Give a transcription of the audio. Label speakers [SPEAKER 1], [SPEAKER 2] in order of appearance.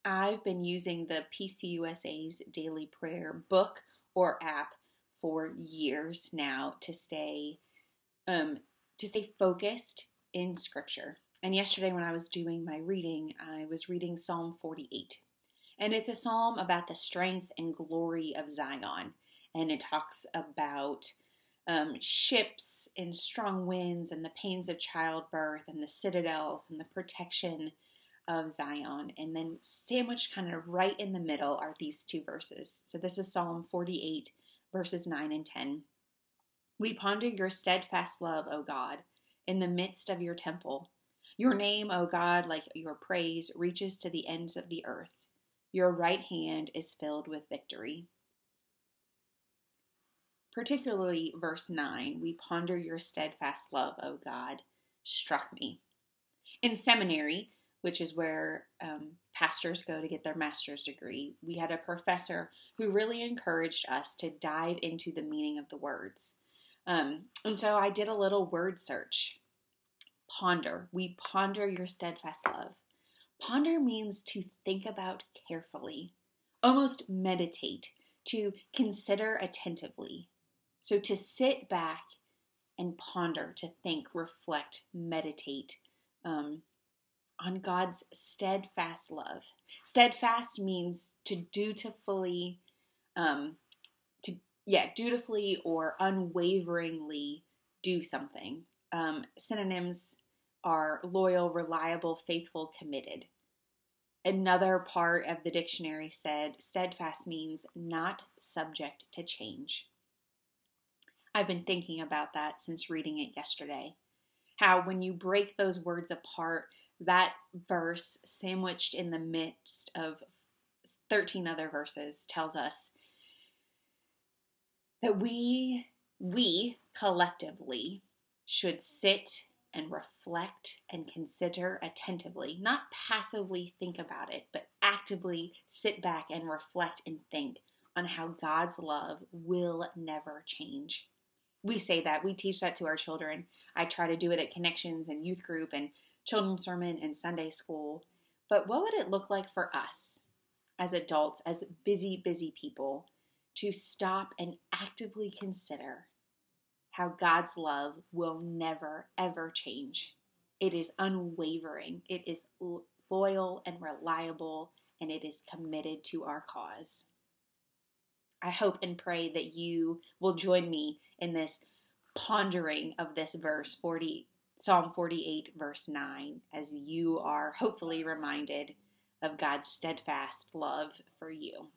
[SPEAKER 1] I've been using the PCUSA's daily prayer book or app for years now to stay focused in Scripture. And yesterday when I was doing my reading, I was reading Psalm 48. And it's a psalm about the strength and glory of Zion. And it talks about ships and strong winds and the pains of childbirth and the citadels and the protection of Zion. And then sandwiched kind of right in the middle are these two verses. So this is Psalm 48, verses 9 and 10. We ponder your steadfast love, O God, in the midst of your temple. Your name, O God, like your praise, reaches to the ends of the earth. Your right hand is filled with victory. Particularly verse 9, we ponder your steadfast love, O God, struck me. In seminary, which is where pastors go to get their master's degree, we had a professor who really encouraged us to dive into the meaning of the words. And so I did a little word search. Ponder. We ponder your steadfast love. Ponder means to think about carefully, almost meditate, to consider attentively. So to sit back and ponder, to think, reflect, meditate on God's steadfast love. Steadfast means to dutifully or unwaveringly do something. Synonyms are loyal, reliable, faithful, committed. Another part of the dictionary said steadfast means not subject to change. I've been thinking about that since reading it yesterday. How when you break those words apart, that verse sandwiched in the midst of 13 other verses tells us that we collectively should sit and reflect and consider attentively, not passively think about it, but actively sit back and reflect and think on how God's love will never change. We say that, we teach that to our children. I try to do it at Connections and youth group and children's sermon and Sunday school. But what would it look like for us as adults, as busy people, to stop and actively consider how God's love will never, ever change? It is unwavering. It is loyal and reliable, and it is committed to our cause. I hope and pray that you will join me in this pondering of this verse, Psalm 48, verse 9, as you are hopefully reminded of God's steadfast love for you.